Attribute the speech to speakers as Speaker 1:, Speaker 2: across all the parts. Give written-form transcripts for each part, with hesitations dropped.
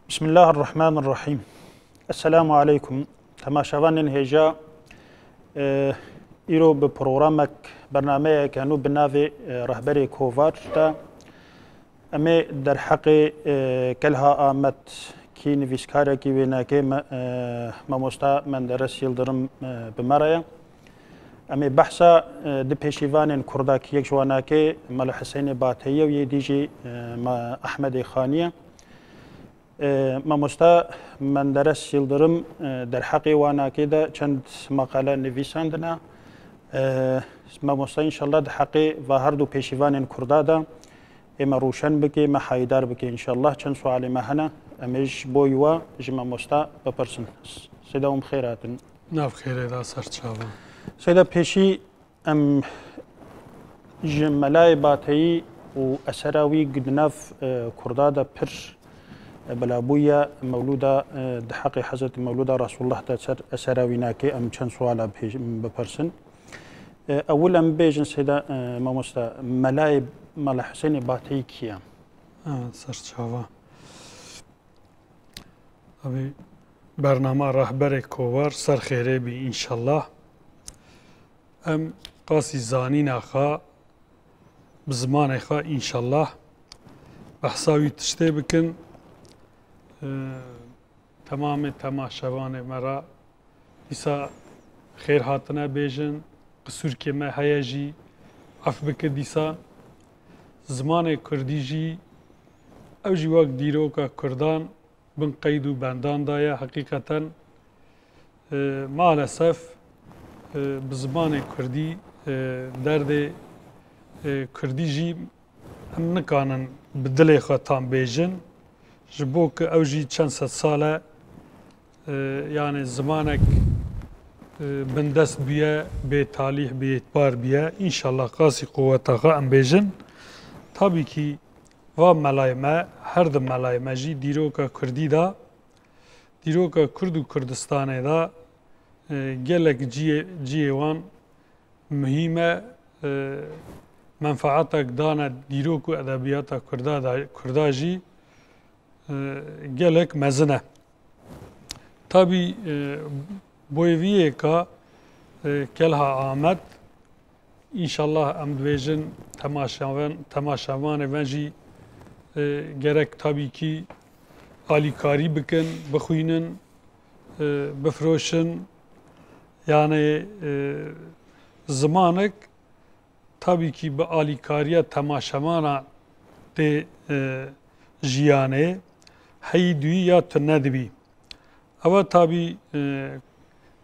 Speaker 1: بسم الله الرحمن الرحیم. السلام علیکم. تماشاوان هجا ایرو به پروگرامک برنامه کنو بناوی رهبری کووار تا امی در حق کلها آمد کی نویسکاره کی ویناکه ماموستا مندرس یلدرم بمرایا امی بحثا د پیشیوان کرداکی یک جواناکه مال حسین باتهیه و یدیجی احمد خانیه ماموستا مندرس یلدرم در حق واناکه دا چند مقاله نویساندنا ماموستا انشالله در حق و هر دو پیشیوان کردا دا اما روشن بکی ما حایدار بکی انشالله چند سوال مهنه امیش بویوا جمع ماموستا بپرسن سیداوم خیراتن
Speaker 2: ناف خیره دا سرچاوه
Speaker 1: سيدا بيشي جملاي باتي و أسراوي قدناف كردادا بر بلابويا مولودة دحقي حضرت مولودة رسول الله تسر أسراوي ناكي أم چند سوالا بپرسن أولا بيجن سيدا ماموستا ملاي مالا حسين باتي كيا
Speaker 2: سرچاوه أبي برنامه رهبر کوار سر خیره بی انشالله ام قاسی زانین آخا بزمان آخا انشالله بحثاوی تشته بکن تمام تماشاوان مرا ایسا خیر هاتنه بیجن قصور که ما هیجی عف بکر دیسا زمان کردی جی او جی وقت دیرو که کردان بن قید و بندان دایا حقیقتا مالسف بزمان کردی درد کردی جی هم نکانن بدل خطان بیجن جبو که او جی چند ست ساله یعنی زمانک بندست بیه به تالیح به اعتبار بیه انشالله قاسی قوتاقا ام بیجن tabii ki و ملایمه هر دو ملایمه جی دیروکا کردی دا دیروکا کرد و کردستانه دا گلک جیوان مهمه منفعتک دانه دیروک و ادبیات کردا جی گلک مزنه tabii boyviye ka kelha Ahmet inşallah emdvejin temaşavan evan jî gerek tabii ki alikari bikin, bixwînin, bifroşin yani zamanek tabii ki bi alikariya temaşamana de jiyane heyî duî ya tu nedibî. Eva tabii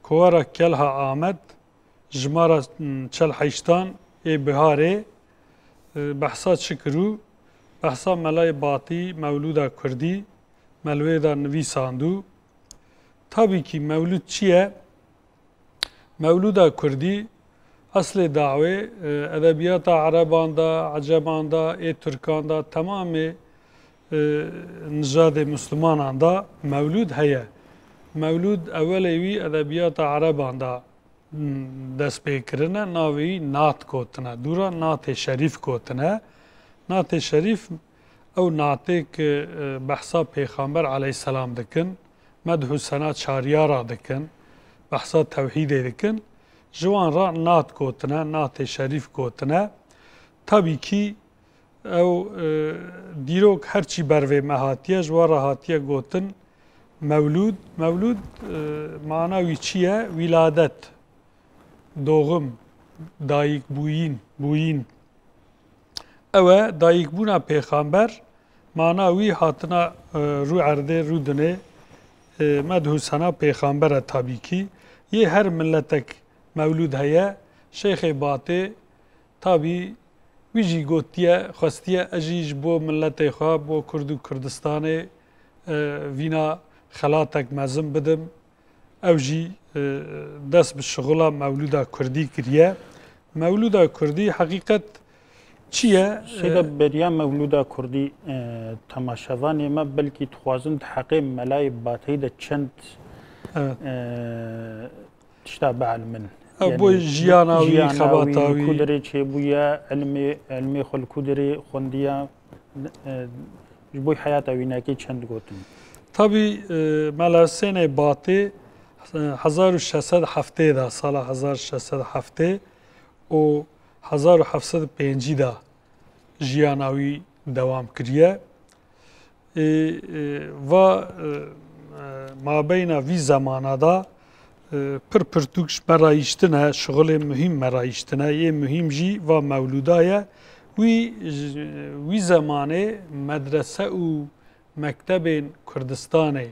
Speaker 2: kovara kelha Ahmet jmara çel heştan biharê behsa çikiru behsa melay batî mevluda Kurdî melwêda nivîsandu. Tabii ki mevlud çi ye? Mevluda Kurdî aslê dawê edebiyata Ereban da, Aceman da, Türkan da temamê nijadê Müslümanan da mevlud heye. Mevlud evelê wî edebiyata Ereban da dest pê kirine navê wî nat gotine. Dûra natê şerîf gotine. Natê şerîf ew natê ki behsa Pêxamber aleyhisselam dikin, medhû sena çaryara dikin, behsa tewhîdê dikin. Ji wan ra nat gotine, natê şerîf gotine. Tabii ki ew dîrok herçî bervê me hatiye ji wan re hatiye gotin mevlûd. Mevlûd mana wî çi ye? Wîladet. Doğum, dayık bûyîn. Ew e dayıkbûna Pêxamber mana wî hatina rû erdê rû dinê medhû sena Pêxamber e tabii ki. Yê her milletek mevlûd heye. Şeyxê Batê tabii wî jî gotiye xwestiye ez jî ji bo milletê xwe bo Kurd û Kurdistanê vîna xelatek mezin bidim. Ew jî dest bi şixula Mevluda Kurdî kiriye. Mevluda Kurdî heqîqet çi ye?
Speaker 1: Sêda beriya Mevluda Kurdî temaşavanê me belkî dixwazin di heqê melayê Batî de çend tişta bielmin.
Speaker 2: Bo jiyana wî xebata wî
Speaker 1: ku derê çêbûye elmê xwe li ku derê xwendiya ji bo heyata wînakê çend gotin.
Speaker 2: tabii Mela Batı 1607 da sala 1607 o 1705 da jiyanawi devam kiriye ve mabeyna vî zamana da pirtûk merayiştine, şغلê mühim merayiştine, yê mühim jî va mewlûda ye. Wî zamanê medrese û mektebên Kurdistanê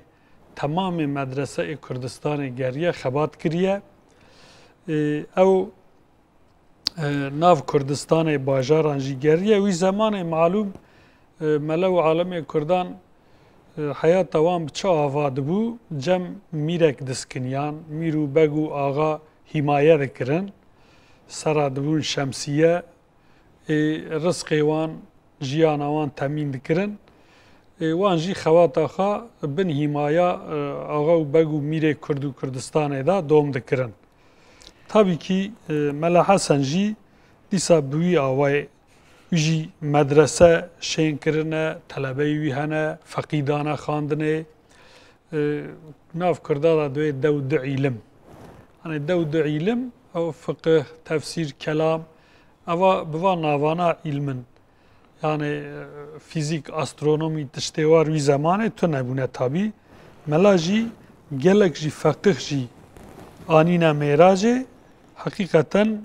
Speaker 2: tamamê medreseê Kurdistanê geriye xebat kiriye. Ew nav Kurdistanê bajaran jî geriye. Wî zamanê malûm mele û alemê Kurdan hayata wan bi çi ava dibû cem mîrek diskiniyan, mîr û beg û axa hîmaye dikirin. Sera dibûn şemsiye, rizqê wan, jiyana wan temîn dikirin. Wan jî xewata xwe bin hîmaya axa û beg û mîrê Kurd û Kurdistanê da dom dikirin. Tabii ki Mela Hesen jî dîsa bi wî awayê wî jî medrese şên kirine, telebeyî wî hene, feqîdane xandinê. Nav Kurda da divê dew du îlim. Hani dew du îlim, ew fiqih, tefsîr, kelam, eva bi van navana îlmin. Yani fizik, astronomi tiştê war wî zamanê tune nebûne tabii. Mela jî gelek jî feqih jî anîne mêracê hakîqeten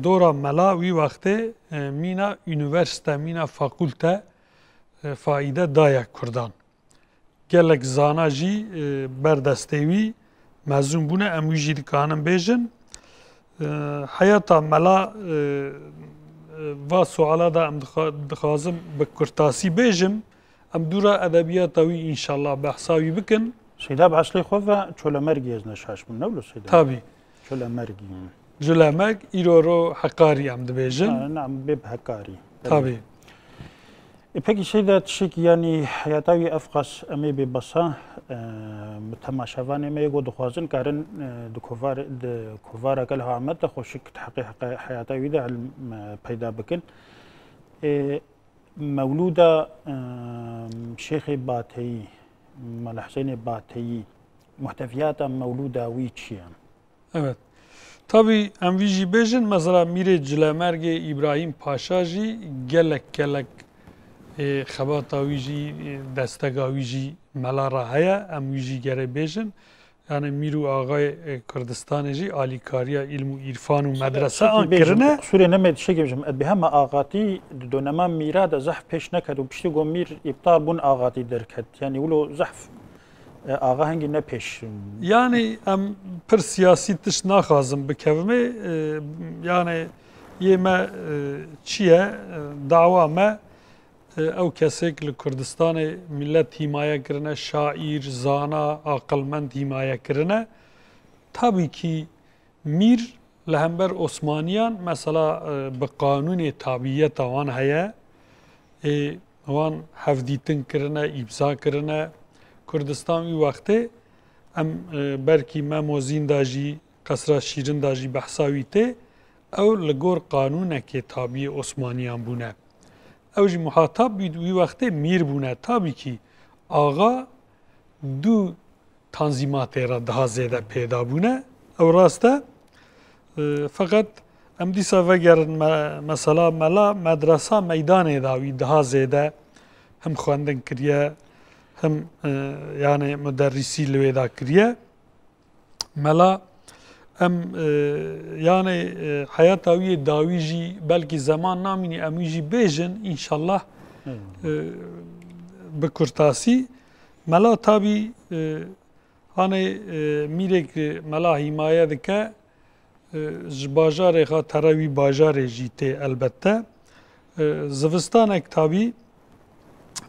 Speaker 2: dora mela wî wextê mîna üniversite, mîna fakûlte faîde daye Kurdan. Gelek zana jî berdestê wî mezûn bûne, em wî jî dikanin bêjin. Hayata mela va suala da em dixwazim bi kurtasî bêjim, em dûra edebiyata wî înşallah behsa wî bikin.
Speaker 1: Seyda bi eslê xwe ve Çolemergî ez neşaş bûm newlo Seyda.
Speaker 2: Tabii.
Speaker 1: Çolemergî.
Speaker 2: Cilemek îroro hekarî em dibêjin.
Speaker 1: Nam bê bi hekarî.
Speaker 2: Tabii.
Speaker 1: Peki Seyda tişekî yanî hayata wî ev qas em ê bêbesa temaşevanê me yê dixwazin karin di kovara gel Amed de xweşik heqê hayata wî de peyda bikin. Mewlûda Şêxê Bateyî, Mela Hüseynê Bateyî, muhteviyata mewlûda wî çi ye?
Speaker 2: Evet. Tabii em vî jî bêjin mesela Mîrê Cilemergê İbrahîm Paşa jî gelek xebata wî jî desteka wî jî mela ra heye, em wî jî gerê bêjin. Yani Mîr û Axayê Kurdistanê jî alîkariya îlm û îrfan û medrese an kirine.
Speaker 1: Sûrê neme tişekî bêjim bi hema axatî di donema mîra de zehf pêş neket û piştî got mîr îbtal bûn axatî derket. Yani wilo zehf ağa hengî ne pêş.
Speaker 2: Yani em pir siyasî tiş naxwazim bikevimê, yani yê me çi ye dawa me ew kesek li Kurdistanê millet hîmaye kirine, şaîr, zana, aqilmend hîmaye kirine. Tabii ki mîr li hember Osmaniyan mesela bi qanûnê tabiyeta wan heye, wan hevdîtin kirine, îmza kirine. Kurdistan wî wextê em berkî Memozîn da jî, Qesra Şîrin da jî behsa wî tê, ew li gor qanûnekê tabiyê Osmaniyan bûne. Ew jî muhatap bî wî wextê mîr bûne. Tabii ki axa du tanzîmatê ra daha zêde pêda bûne. Ew rast e. Feqet em dîsa vegerin mesela mela medresa meydanê da wî daha zêde hem xwendin kiriye, hem yani müderrisî li wê da kiriye. Mela em yani hayata wî dawî jî belkî zeman namînî em wî jî bêjin înşallah bi kurtasî. Mela tabii hani mîrek mela hîmaye dike ji bajarê xwe tere wî bajarê jî tê elbette. Zivistanek tabii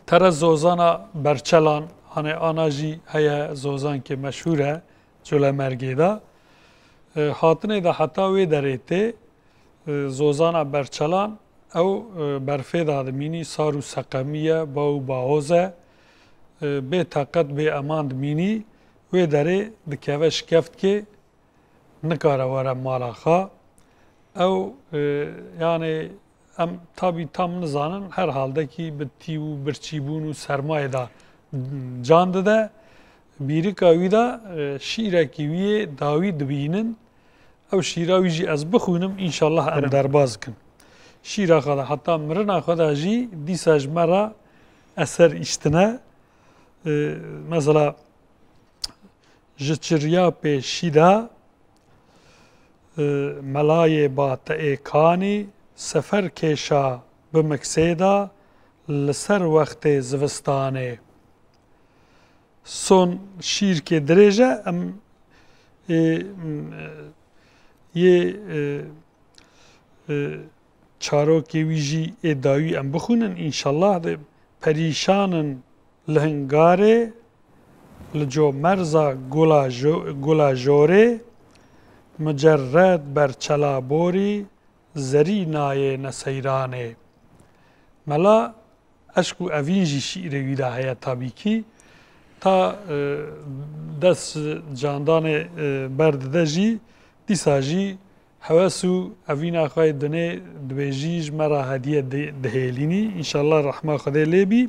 Speaker 2: tere zozana Berçelan, hani ana jî heye zozankê meşhûr e Çolemergê da. Hatinê de heta wê derê tê zozana Berçelan ew berfê da dimînî sar û seqemî ye, ba û bahoz e. Bê teqet bê eman dimînî wê derê dikeve şikeftkê nikare were mala xwe. Ew yani em tabii tam nizanin her haldekî bi tî û birçîbûn û sermayê da can dide bîrika wî de şîrekî wî dawî dibînin ew şîra wî jî ez bixwînim înşallah em derbas bikin. Şîra xwe de heta mirina xwe de jî dîsa ji me re eser îştine. Mesela ji çiryapê şî de melayê bateê kanî sefer kêşa bi miksê de li ser wextê zivistanê. Son şîrkê dirêj e em yê çarokê wî jî ê dawî em bixwînin înşallah de perîşanin li hingarê li comerza gula jorê mücerred ber çelaborî zerî nayê neseyranê. Mela eşk û evîn jî şîrê wî de heye tabîkî ta dest candanê berdide jî dîsa jî heves û evîna xwe dinê dibêjî ji me re hediye dihêlînî înşallah rehma Xwedê lê bî.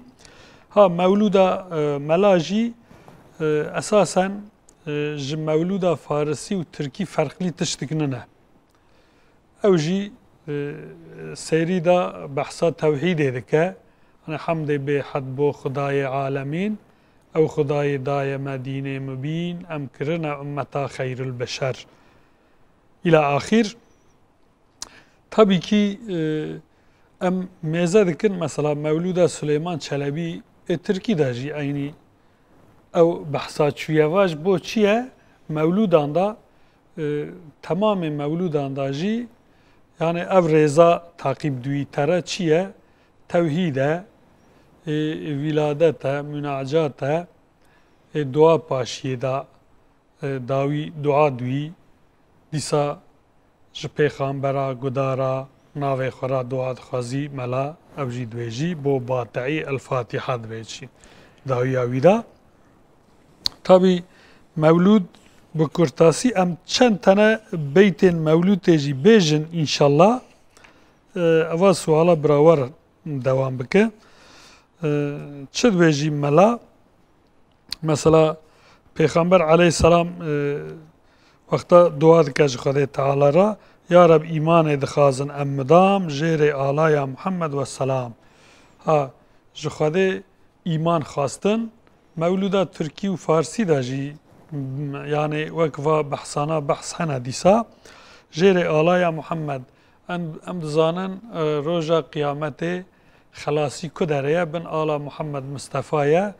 Speaker 2: Ha mewlûda mela jî esasen ji mewlûda Farsî û Tirkî ferqlî tiştek nine. Ew jî serî da behsa tewhîdê dike. Hemdê bêhed bo Xudayê alemîn. Ew Xudayê daye me dînê mubîn em kirine ümmeta xeyrülbeşer. İlâ axîr. Tabii ki em mêze dikin mesela mewlûda Süleyman Çelebî Tirkî de jî aynî ew behsa çûyeva ji bo çi ye? Mewlûdan da temamê mewlûdan da jî yani ev rêza taqîb dûîtere çi ye? Tewhîd e, wîladet e, münacat e, dua paşiyê da dawî dua dûî dîsa ji pêxambera gudara navê xwe ra dua dixwazî mela ew jî dibêjî bo bateî el-Fatiha dibêjî dawiya wî da. Tabii mewlûd bi kurtasî em çend tane beytên mewlûdê jî bêjin înşallah. Eva suala birawar dewam bike. Çi dibêjî mela? Mesela Pêxamber aleyhisselam wexta dua dike ji Xwedê Teala ra ya Reb îmanê dixwazin em midam jêrê alaya Muhammed vesselam. Ha ji Xwedê îman xwastin mewlûda Tirkî û Farsî de jî yani wek va behsana behs hene dîsa jêrê alaya Muhammed em dizanin roja qîyametê xelasî ku dereye bin ala Muhammed Mustefa ye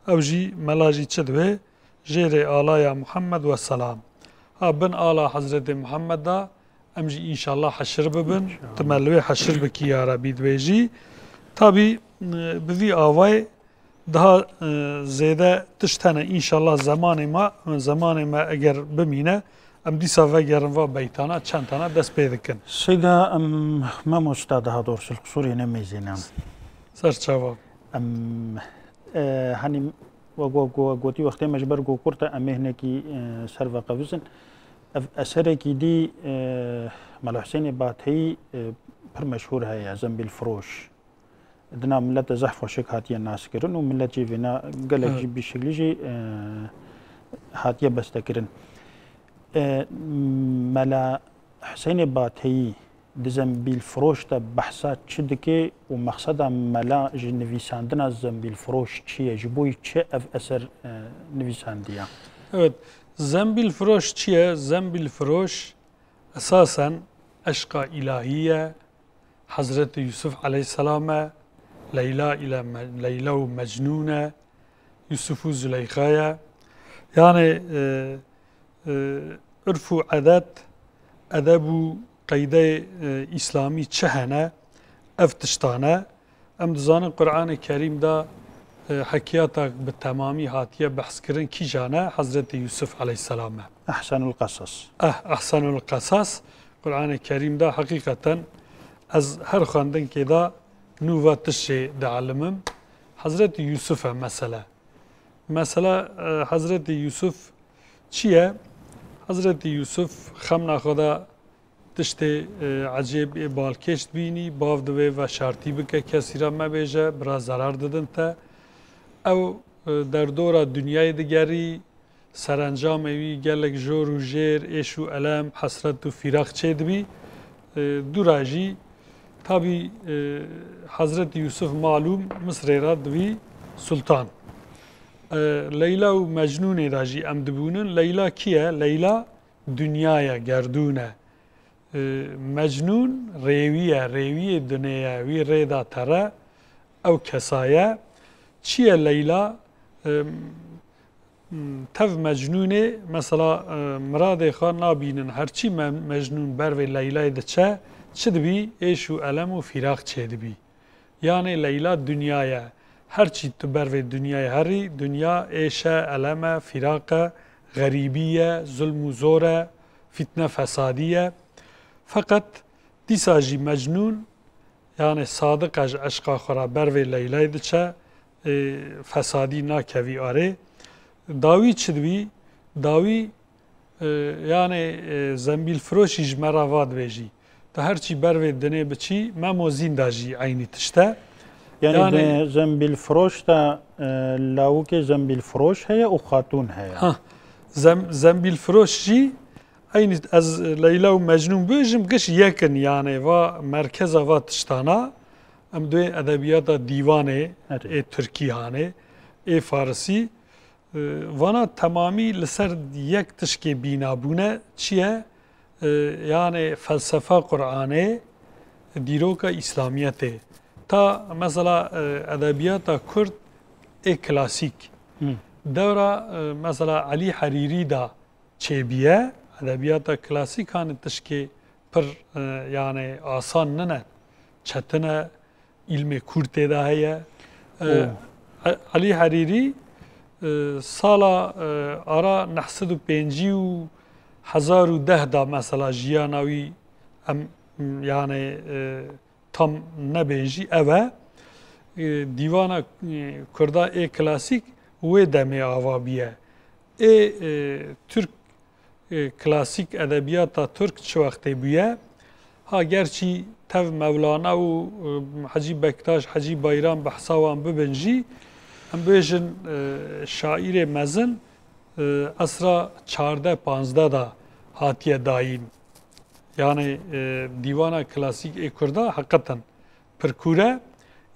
Speaker 2: ew jî mela jî çi dibe jêrê alaya Muhammed vesselam. Ha bin ala Hezretê Muhammed da em jî înşallah heşir bibin tu me li wê heşir bikî ya Rabî dibêjî. Tabii bi vî avayê daha zêde tişt hene înşallah zamanê me eger bimîne em dîsa vegerin va beytana çend tane dest pê dikin.
Speaker 1: Seyda em mamosta daha doğrusu kusurê nemêzîne.
Speaker 2: Serçava.
Speaker 1: Em hani gotiî wextê me ji ber gokurta em ê hinekî ser veqevizin. Ev eserekî dî Mela Hüseynê Bateyî pir meşhûr heye Zembîlfiroş. Dina millet zehf xweşik hatiye naskirin û millet jî vêna gelek jî bîşiklî jî hatiye bestekirin. Mela Hüseynê Bateyî di Zembîlfiroş de behsa çi dike û mexseda mela ji nivîsandina Zembîlfiroş çi ye? Ji bo çi ev eser nivîsandiye?
Speaker 2: Evet. Zembîlfiroş çi ye? Zembîlfiroş esasen eşqa ilahiye Hazreti Yusuf aleyhisselam e Leyla û Mecnûn e Yusuf û Züleyxa ye yani ürf û edet edeb û qeyde İslamî çi hene ev tiştan e em dizanin Qur'an-ı Kerîm da hekîyatak bi temamî hatiye behskirin kîjan e Hazreti Yusuf aleyhisselam e.
Speaker 1: Ehsenul Qasas.
Speaker 2: Ehsenul Qasas Qur'an-ı Kerîm'da hakikaten ez her xwendinkê da nû ve tişê dialimim. Hazreti Yusuf e mesela. Mesela Hazreti Yusuf çi ye? Hazreti Yusuf xemna xwe da tiştê ecêb ê balkêş bînî bav divê ve şartî bike kesî re mebêje bira zerar didin te. Ew دردورا دنیای دگری سرانجام وی گلک جور و جیر ایش و علم حسرت و فراق چه دبی دو راجی تابی حضرت یوسف معلوم مصر را دوی سلطان لیلا و مجنون راجی ام دبونن لیلا کیه؟ لیلا دنیای گردونه مجنون ریویه دنیا وی ریدا تره او کسایه چیه لیلا؟ تف مجنونه مثلا مراد خان نابینن هرچی مجنون بروی لیلای ده چه دبی؟ ایش و علم و فراق چه دبی یعنی لیلا دنیای هرچی تو بروی دنیای هری دنیا ایش علم فراق غریبیه ظلم و زوره فتنه فسادیه فقط دیساجی مجنون یعنی صادق اج عشقا خورا بروی لیلای ده چه فسادی ناکوی آره داوی چه دوی؟ داوی یعنی زنبیل فروشی جمرا واد بیجی تا هرچی بروی دنه بچی ما موزین داجی عینی تشته
Speaker 1: يعني زنبیل فروش تا لاوك زنبیل فروش هي او خاتون هي
Speaker 2: زنبیل فروش جی عینی از لیلا و مجنون بیجم گش یکن یعنی و مرکز و تشتانا ام دوی ادبیات دیوانه ترکی هانه فارسی وانا تمامی لسر یک تشکی بینابونه چیه؟ یعنی فلسفه قرآنه دیروکا اسلامیته تا مثلا ادبیات کرد کلاسیک دورا مثلا علی حریری دا چه بیه ادبیات کلاسیک هان تشکی پر یعنی آسان ننه چتنه علم کرده دا هیه علی حریری سالا آرا 950 دا مثلا جیاناوی یعنی tam nebêjî ev e dîwana Kurda klasîk wê demê ava biye Türk klasîk edebiyata Türk çi wextê bûye ha gerçî tev Mevlana û Hacî Bektaş Hacî Bayram behsa wan bibin jî em bêjin şaîrê mezin esra 14-15 da hatiye dayîn yani divana klasik Kurda hakikaten perkure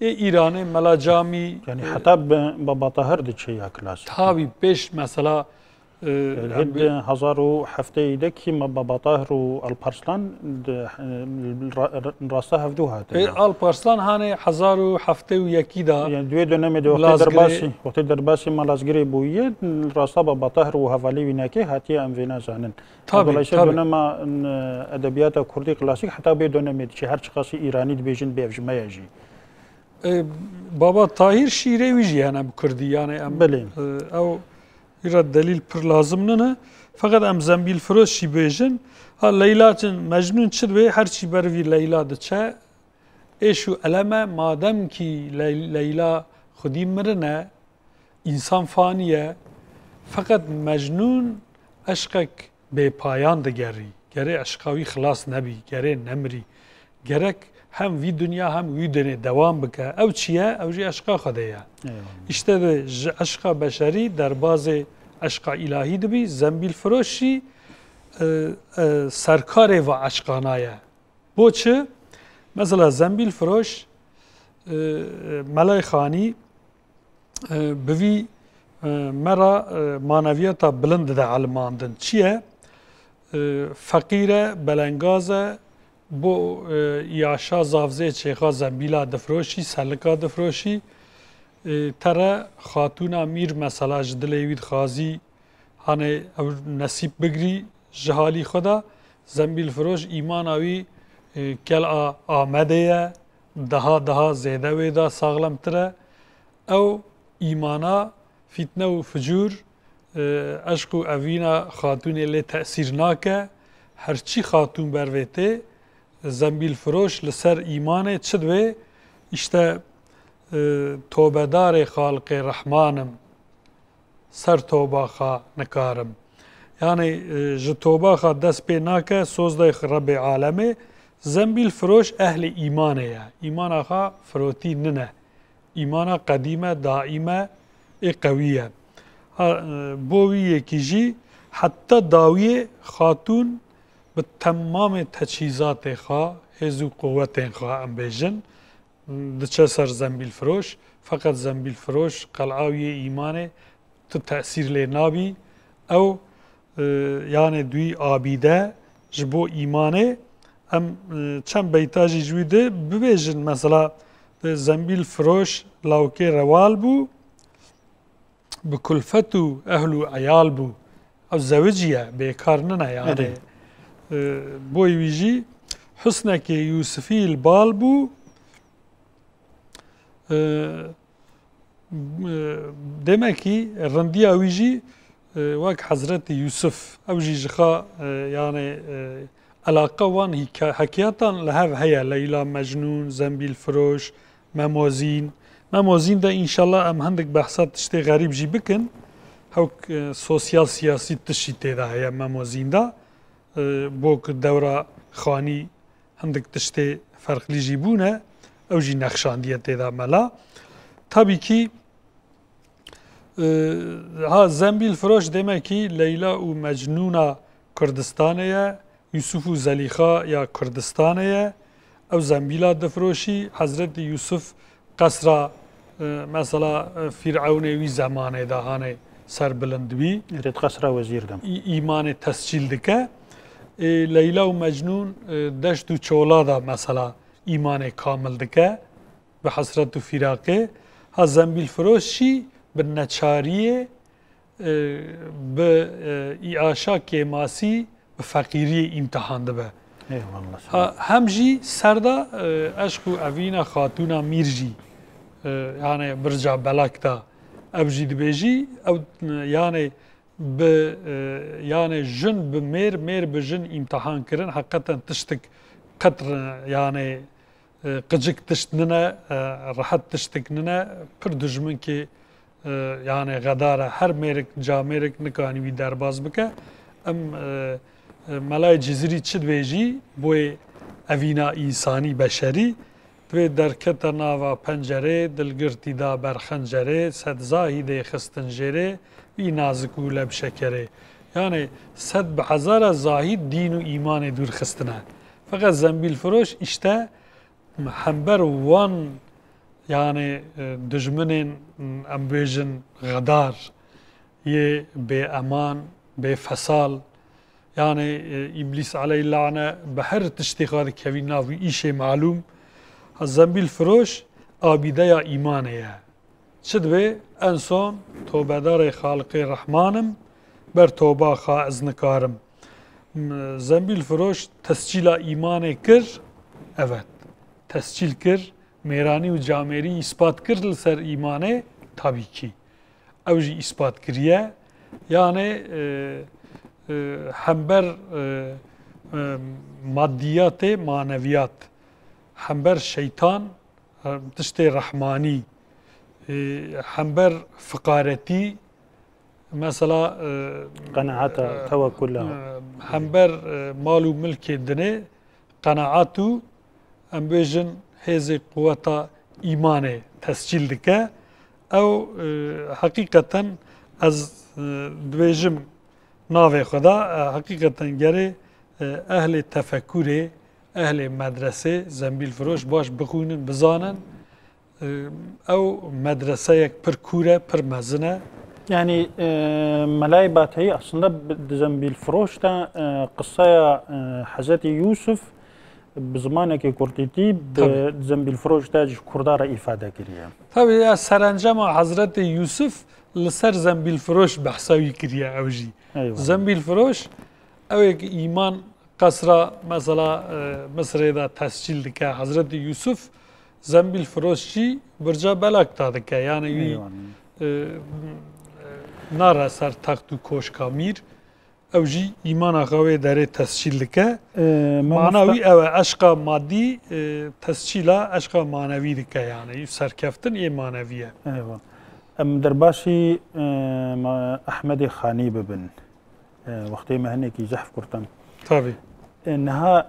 Speaker 2: İran'ı melacami
Speaker 1: yani hatta Baba Tahir de şey klasik.
Speaker 2: Tabii beş mesela
Speaker 1: هد هزارو هفته ایده که بابا طاهر و الپارسلان راسته هفدو هاته
Speaker 2: الپارسلان هانه هزارو هفته و یکی دا
Speaker 1: یعنی دوی دنمی دو وقتی درباسی ملازگری بویه راسته بابا طاهر و حوالی ویناکی هاتی ام وینا زانن
Speaker 2: طبعا
Speaker 1: دنما ادبیات کردی کلاسیک حتی به دنمی چه هر چقاسی ایرانی بیجن بیفجمه یجی
Speaker 2: بابا طاهر شیره ویجی هنه بکردی یعنی او ایرا دلیل پر لازم نه فقط ام زنبیل فروشی بیجن ها لیلا چن مجنون چد به هر چی بروی لیلا دچه ایشو علمه مادم کی لیلا خودی مرنه انسان فانیه فقط مجنون عشقک به پایان دگری گره عشقاوی خلاص نبی گره نمری گرک هم وی دنیا هم وی دنیا دوام بکه او چیه؟ او جی عشقا خوده یا اشته ده عشقا بشری در باز عشقا الهی دبی زنبیل فروشی سرکار و عشقانایه بو چه؟ مثلا زنبیل فروش ملای خانی بوی مرا مانویتا بلند ده علماندن چیه؟ فقیره بلنگازه بو یاشا زافزه چیخا زنبیلا دفروشی سلکا دفروشی تره خاتونا میر مثلا جدلیوید خازی هانه نصیب بگری جهالی خدا زنبیل فروش ایمان آوی کل آمده daha زیده ویدا ساغلم تره او ایمانا فتنه و فجور عشق و اوینا خاتون لی تأثیر ناکه هرچی خاتون برویته زنبیل فروش لسر ایمانه چد وی işte توبهدار خالق رحمانم سر توبه خا نکارم yani ji توبه خا dest pê nake sozda Rabbi aleme زنبیل فروش ehli imane ya imana xa firotî nine imana qedîme daîme قویه بوی یکیجی حتی داوی خاتون به تمام تجهیزات خواه هزو قوت خواه ام بیجن دچه سر زنبیل فروش فقط زنبیل فروش قلعاوی ایمانه تو تأثیر لی نابی او یعنی دوی آبیده جبو ایمانه ام چند بیتاجی جویده ببیجن مثلا زنبیل فروش لاوکه روال بو بکلفتو اهلو عیال بو او زوجیه بیکار ننه یعنی بوی ویجی حسنك يوسفي البال بو دمكي الرندية ويجي وك حضرت يوسف او جي جخا يعني علاقة وان حكياتا لهذا هي ليلى مجنون زنبيل فروش ماموزين ده ان شاء الله ام هندك بحثات تشتي غريب جي بكن هوك سوسيال سياسي تشتي ده هي ماموزين ده بوك دورة خاني هندك تشتي فرق لي جيبونه او جي نقشاندية تيدا ملا tabii ki زنبیل فروش demek ki Leyla u Mecnun'a Kürdistan'a Yusuf u Zeliha ya Kürdistan'a ev zembila difroşi Hazreti Yusuf kasra mesela Firavun'evi zamanı da hani serbilindvi
Speaker 1: kasra vezirdim
Speaker 2: imanı tescil dike Leyla u Mecnun deştu çoğla da mesela imanı kamil dike ve hasretu firaqe ha zembîl firoşî bi neçariyê bi îaşakê masî bi feqîriyê îmtihan dibe. Hem jî serda eşq û evîna xatûna mîr jî yani birca belak da ev jî dibêjî ew yani bi yani jin bi mêr bi jin îmtihan kirin heqeten tiştek qet yani قجك تشتننا راحت تشتكننا پر دجمن كي يعني غدارة هر ميرك جا ميرك نكاني وي درباز بكه ام ملاي جزيري تشد بيجي بوي اوينا انساني بشري دوي دركتا ناوا پنجره دلگرتي دا برخنجره سد زاهده خستنجره وي نازك و لب شكره يعني سد بحزارة زاهد دين و ايمان دور خستنه فقط زنبيل فروش işte حنبر وان يعني دجمنين امبيجن غدار يه بامان بفصال يعني ابليس عليه اللعنه بحر تشتغال كوينا في شيء معلوم الزنبيل فروش آبيده ايمانه شدوي انسان توبه دار خالق رحمانم بر توبه خا ازنكارم زنبيل فروش تسجيل ايمانه كر evet tescil kir, mêranî û camerî ispat kir li ser îmanê tabii ki. Ew jî ispat kiriye yani hember maddiyatê maneviyat hember şeytan tiştê rehmanî hember fiqaretî mesela
Speaker 1: qanaata tevekkul
Speaker 2: hember mal û milkê dinê qanaat û ام بیجن هزی قوتا ایمان تسجیل دکه او حقیقتا از دویجم ناوی خدا حقیقتا گره اهل تفکر اهل مدرسه زنبیل فروش باش بخونن بزانن او مدرسه یک پر کوره پر مزنه
Speaker 1: yani Malay Batayı aslında زنبیل فروش da قصه Hazreti Yusuf بزمانه که کردیتی به زنبیل فروش تاج کردار ifade کریه.
Speaker 2: tabii ya serencama Hazreti Yusuf لسر زنبیل فروش بحثاوی کریه اوجی. زنبیل فروش اوه که ایمان قصرا مثلا مصر دا تسجیل دکه Hazreti Yusuf زنبیل فروش چی برجا بلک داده که yani ناره سر تخت و کوشکا میر او جی ایمان آقای داره تسجیل دکه معنوی او عشق مادی تسجیلا عشق معنوی دکه yani سرکفتن یه معنویه
Speaker 1: ایوه ام درباشی احمد خانی ببن وقتی مهنه کی زحف کرتن
Speaker 2: طبعا
Speaker 1: انها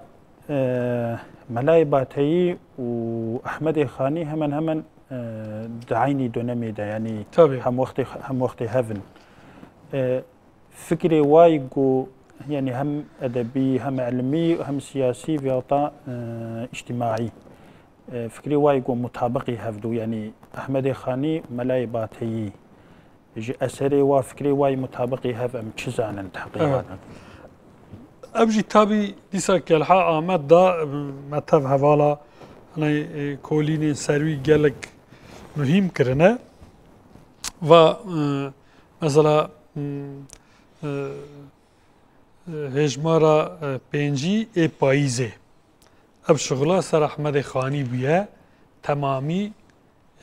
Speaker 1: ملاي باتایی و احمد خانی همان دعيني دونمي ده يعني
Speaker 2: tabii.
Speaker 1: هم وقت هافن فكري وايجو يعني هم أدبي هم علمي هم سياسي في عطاء اجتماعي فكري وايجو مطابقي هفدو يعني أحمد خاني ملاي باتي أسري وفكري واي مطابقي هف أم تشزان تحقيقا
Speaker 2: أبجي تابي ديسا كالحا آمد دا متف هوالا أنا كولين سروي جالك مهم كرنا و مثلا هجمارا پنجی ای پاییزه اب شغلا سر احمد خانی بیه تمامی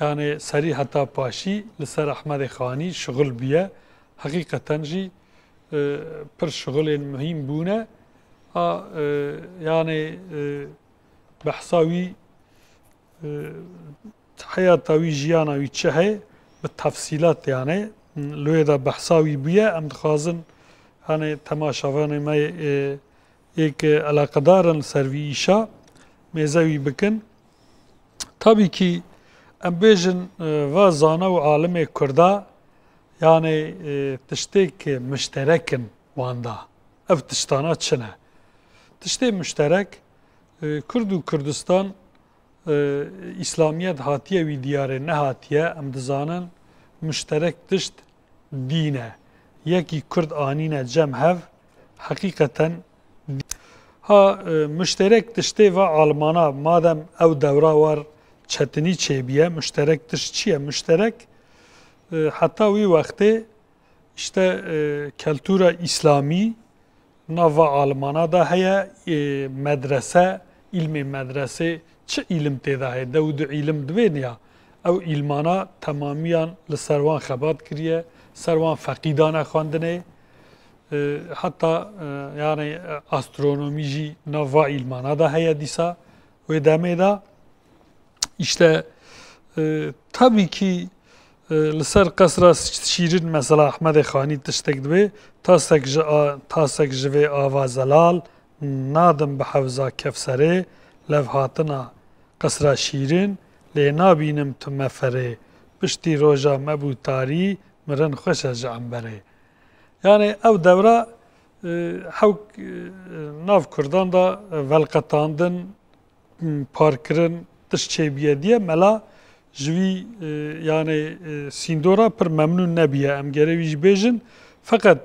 Speaker 2: yani seri hatta paşi li ser Ahmed Xanî şugul biye hakikaten jî pir şugulên mühim bûne yani behsa wî hayata wî jiyana wî çi heye bi tefsîlat yani lê de behsa wî bûye em dixwazin yani temaşavanê me yek alaqedarin ser vî îşa mêze wî bikin tabii ki em bêjin va zana û alimê Kurda yani tiştêk müşterekin wan da ev tiştana çi ne tiştê müşterek Kurd û Kurdistan İslamiyet hatiye wî diyarê nehatiye em dizanin müşterek tişt dîn e yekî Kurd anîne cem hev hakîqeten ha müşterek tiştê ve Almana madem ew dewra war çetinî çêbiye müşterek tişt çi ye müşterek heta wî wextê işte keltûra İslamî nava Almana da heye medrese ilmê medresê çi îlim têda heye dew du îlim dibên ya ew îlmana temamiyan li ser wan xebat kiriye ser wan feqîdane xwandinê hatta yani astronomî jî nava îlmana da heye dîsa wê demê da işte tabii ki li ser qesra şîrin mesela Ahmed Xanî tiştek dibe tasek ji vê ava zelal nadim bi hewza Kevserê levhatina qesra şîrin lê nabînim tu me ferê piştî roja me bû tarî mirin xweş e ji emberê yani ew dewra hewk nav Kurdan da velqetandin parkirin tişt çêbiye diye mela ji wî yani sîndora pir memnûn nebiye em gerê wî jî bêjin feqet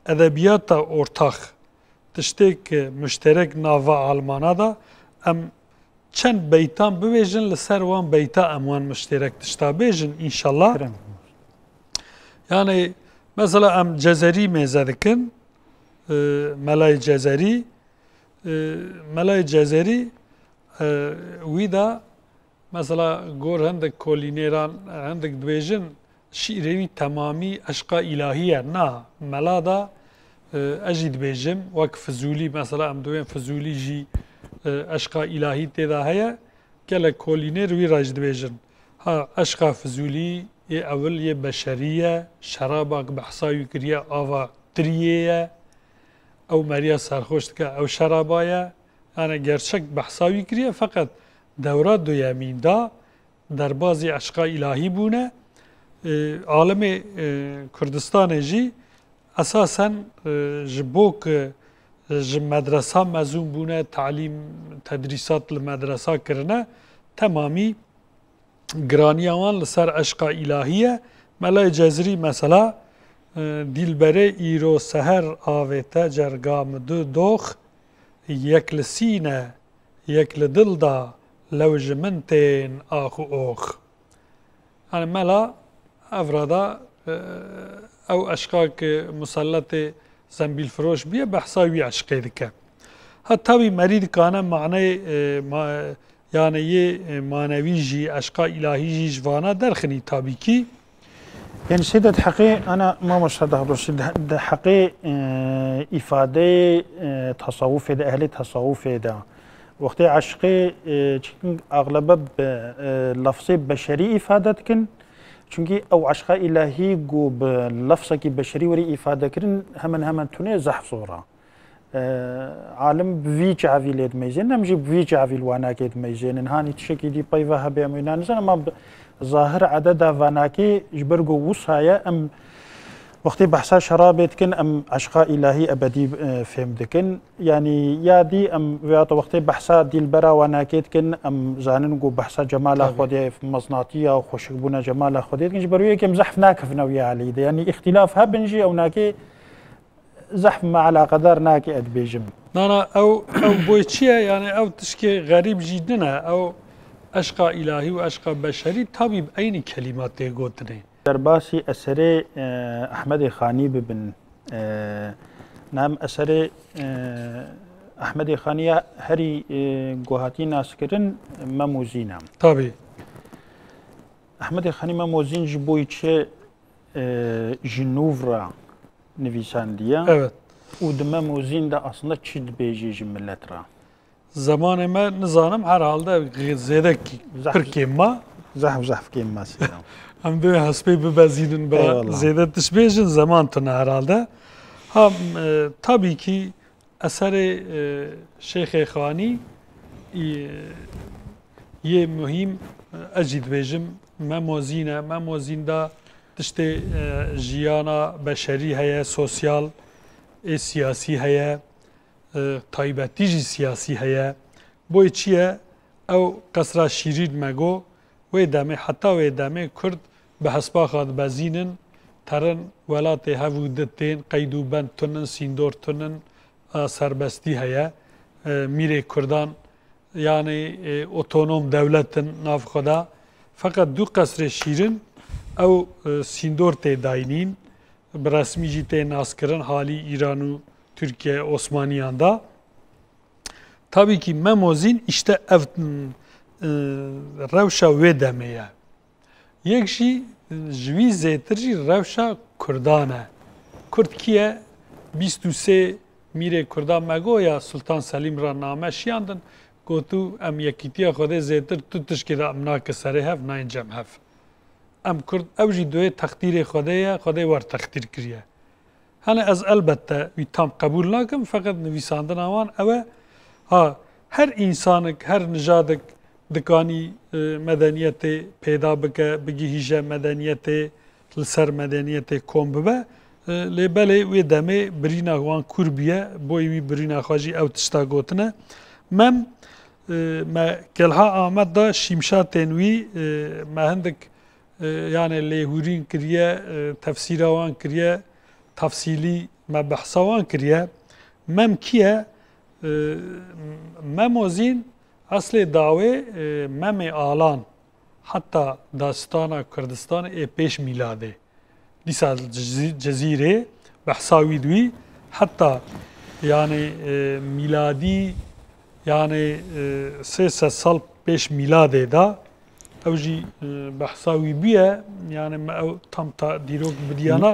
Speaker 2: edebiyata ortak tiştêk müşterek nava Almana da em çend beytan bibêjin li ser wan beyta em wan müşterek tişta bêjin înşallah yani mesela em Cezerî mêze dikin Melayê Cezerî wî da mesela gor hindik kolînêran hindik dibêjin şîrê wî temamî eşqa îlahî ye na mela da ez jî dibêjim wek Fizûlî mesela em duyên Fizûlî jî eşqa îlahî têda heye gelek kolînêr wî ra jî dibêjin ha eşqa Fizûlî yê ewil yê beşerî ye şerabak behsa wî kiriye ava tiriyê ye ew meriya serxweş dike ew şeraba ye yani gerçek behsa wî kiriye feqet dewra duyemîn da derbazê eşqa îlahî bûne alemê Kurdistanê jî esasen ji bo ku ji medresa mezûn bûne talîm tedrîsat li medresa kirine temamî giraniya wan li ser eşqa îlahî ye Melayê Cezerî mesela dîlberê îro seher avê te cerga min du dox yek li sîne yek li dil da lew ji min tên ax û ox yani mela evrada ew eşqak muselletê zembîlfiroş biye behsa wî eşqê dike heta wî merî dikane maneyê yani yê manevî jî eşqa îlahî jî ji vana derxinî tabii ki
Speaker 1: يعني سيدة حقي أنا ما مشهد ده حقي إفادة تصوف ده أهل تصوف ده وقت عشقي أغلب لفظي بشري إفادة كن çünkü او عشق إلهي جو بلفظك بشري وري إفادة كرن همن تونه زحف صورة عالم بوی جاوی لید میزن نمیشه بوی جاوی لوانا کید میزن هانی تشکی دی پای وها بیامینان زن ما ظاهر عدد فاناكي جبرجو وصايا ام وقتی بحثا شرابت کن ام عشقا الهی ابدی فهم دکن يعني يا دي ام وقت وقتی بحثا دیل برا و ناکید کن ام زانن گو بحثا جمال خودی مصنعتیه و خوشبونه جمال خودی کنج برویه کم زحف ناکف نوی علی ده يعني اختلاف ها بنجي او ناكي زحف ما على قدر ناكي ادبيجم
Speaker 2: نانا او بويتشيه يعني او تشكي غريب جدا او عشقا الهی و عشقا بشری تابي باين كلمات تيغوتني
Speaker 1: درباسي أسري أحمد خاني ببن نام أسري أحمد خاني هري جوهاتي ناسكرن مموزينا
Speaker 2: طبي
Speaker 1: أحمد خاني مموزين جبويتش جنوفرا نفيسانديا
Speaker 2: evet
Speaker 1: ودمموزين دا أصلا تشد بيجي جملترا
Speaker 2: زمان ما نظانم herhalde زيادة كركيما
Speaker 1: زحف كيما سيرا
Speaker 2: هم دوی حسبی ببزیدن برای زیاده تشبیهشن زمان تنه herhalde. هم tabii ki eser Şeyh Khani ye mühim ecid bejim memozinde işte jiyana beşeri heye sosyal siyasi heye taybeti siyasi heye bu içiye ev kasra şirin mego ve deme hatta ve deme Kurd بحسبا خاد بزینن ترن ولات هفودتین قیدو بند تنن سیندور تنن سربستی هیا میره کردان yani otonom devletin nav خدا fakat دو قصر شیرن او سیندور ته داینین برسمی جی ته ناسکرن حالی ایران و Türkiye Osmaniyan'da tabii ki memozin işte ev revşa ve demeye یک جی جوی زیتر جی روشا کردانه کرد کیه 23 میره کردان مگو یا سلطان سلیم را نامه شیاندن گوتو ام یکیتیا خوده زیتر تو تشکیده امنا کسره هف ناینجم هف ام کرد او جی دوی تقدیر خوده یا خوده وار تقدیر کریه هنه از البته وی tam قبول ناکم فقط نویساندن آوان اوه ها her insanık her nijadık دکانی مدنیت پیدا بکه بگیهیجه مدنیت لسر مدنیت کم ببه لیبله وی دمه برینا وان کوربیه بوی وی برینا خواجی او تشتا گوتنه مم ما کلها آمد دا شیمشا تنوی ما هندک yani lehurین کریه تفسیر وان کریه تفصیلی ما بحثا وان کریه مم کیه مموزین اصل داوی مم آلان حتی داستان کردستان پیش میلاده دیسا جزیره بحثاوی دوی حتی yani میلادی yani 300 سال پیش میلاده دا او جی بحثاوی بیه yani tam ta دیروک بدیانا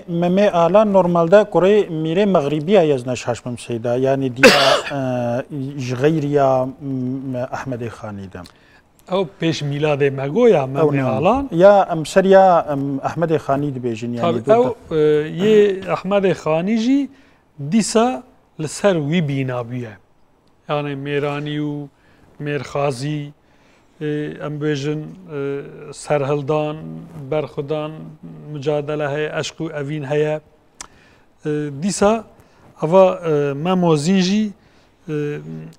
Speaker 1: ممه آلان normalde Kore mire Mağribiye yazmış haşmım seyda yani diya jgayriya Ahmed Khani'de.
Speaker 2: او پیش میلاده مگویا ممه آلان
Speaker 1: یا امسریا احمد خانی دبیجن yani
Speaker 2: او یه احمد خانی جی دیسا لسر وی بینا بیه yani میرانی و میرخازی ام بیجن سرهلدان برخودان مجادله هی عشق و اوین هی دیسا اوا مموزین جی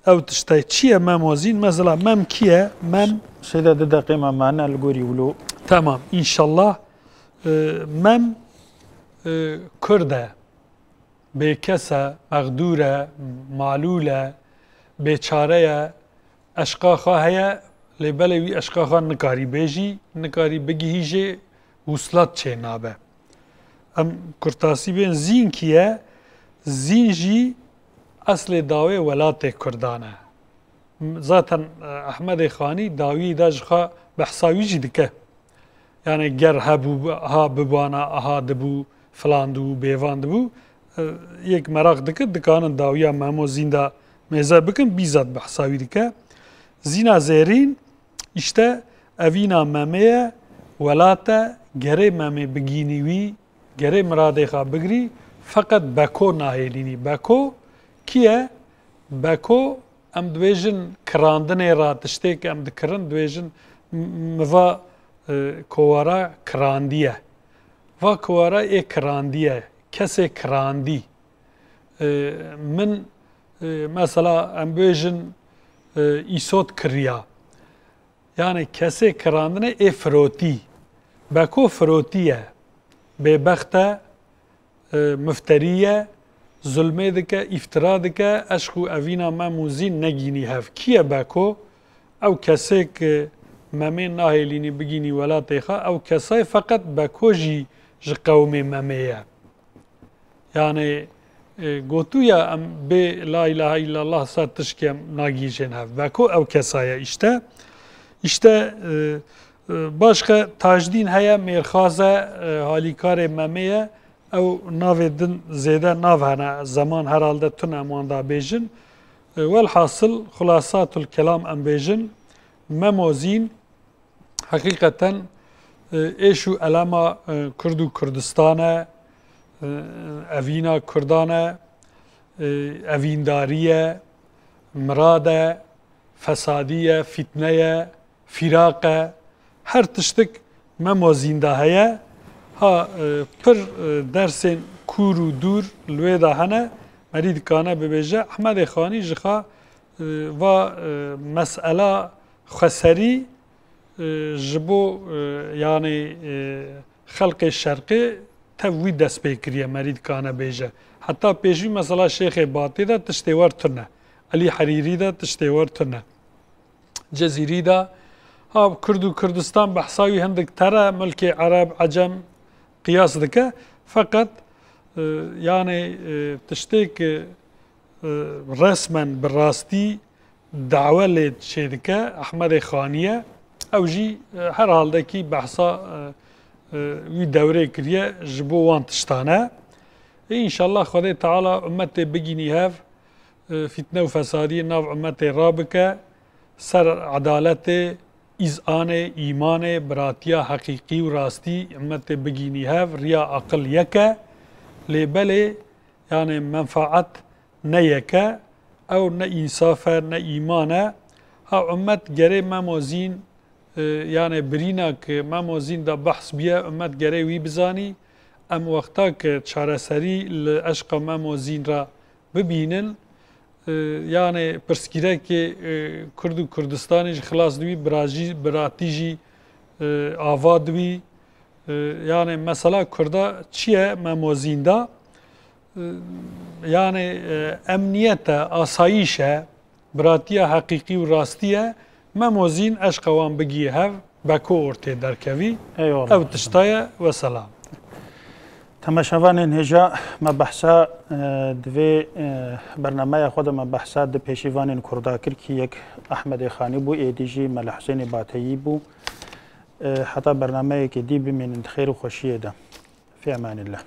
Speaker 2: او تشتای چیه مموزین مثلا مم کیه مم
Speaker 1: سيدة دقيقة معنا الجوري ولو
Speaker 2: تمام ان شاء الله مم كردة بكسة مغدورة معلولة بچارة اشقاخا هي لبلوی اشقاخا نکاری بیجی نکاری بگی هیجه وصلت چه نابه ام کرتاسی بین زین کیه زین جی اصل داوی ولات کردانه zaten Ahmed Khani davi da jxa behsawi jî dike yani ger hebû ha bibana aha dibû filan dibû bêvan dibû yek merak dike dikanin dawiya memo zînda mêze bikin bîzat behsawî dike zîna zêrîn işte evîna memeye welate gerê memê bigînî wî gerê miradê xwe bigirî feqet beko nahêlînî beko kiye beko em dibêjin kirandinê ra tiştêk em dikirin dibêjin miva کوارا کراندیه و کوارا ای کراندیه کسی کراندی من مثلا ام بیجن ایسوت کریا یعنی کسی کراندنه ای فروتی بکو فروتیه ببخته مفتریه ظلمه دکه افترا دکه اشکو اوینا مموزین نگینی هف کیه بکو او کسی که ممه ناهلینی بگینی ولا تیخا او کسای فقط بکو جی قوم ممه یعنی گوتو یا ام به لا اله الا الله ساتش که ناگیجن هف بکو او کسای işte başka tajdin heye merxaze halikar memeye ev navedin zede navhana zaman herhalde tun emanda bejin velhasıl hulasatul kelam em bejin memozin hakikaten eşu elama Kurdu Kurdistane evina Kurdane evindariye mirade fesadiye fitneye فراقه هر تشتک ممازینده هیا ها پر درسین کور و دور لوی ده هنه مرید کانه ببیجه احمد خانی جخا و مسئله خسری جبو یعنی خلق شرقی توی دست بکریه مرید کانه بیجه حتی پیشوی مثلا شیخ باطی ده تشتیوار ترنه علی حریری ده تشتیوار ترنه جزیری ده کرد و کردستان بحثاوی هندک تره ملک عرب عجم قیاس دکه فقط یعنی تشتیک رسما بالراستی دعوه لید چه دکه احمد خانیه او جی هر حال دکی بحثا وی دوره کریه جبو وان تشتانه انشالله خدا تعالی امت بگینی هف فتنه و فسادی ناو امت رابکه سر عدالت إذعان إيمان براتيا حقيقي وراستی امت بگینی هف ریا عقل یکه لبله يعني منفعت نه یکه او نه انصافه نه ایمانه ها امت گره ممازین يعني برينا که ممازین دا بحث بیا امت گره وی بزانی ام وقتا که چارەسەری لعشق ممازین را ببینن yani perskireke Kurd û Kurdistanê jî xilas dibî biratî jî ava dibî yani mesela Kurda çi ye memozîn da yani emniyet e asayîş e biratiya heqîqî û rastî ye memozîn eşqa wan bigî hev beko ortê derkevî ew tişta ye weselam.
Speaker 1: تماشاوانên hêja me behsa divê bernamaya xwe de me behsa di pêşîvanên Kurda kir ki yek Ehmedê Xanî bû êdî jî Mele Husênê Bateyî bû heta bernameyekê dî bimînin di xêr û xweşiyê de. Fî emanillah.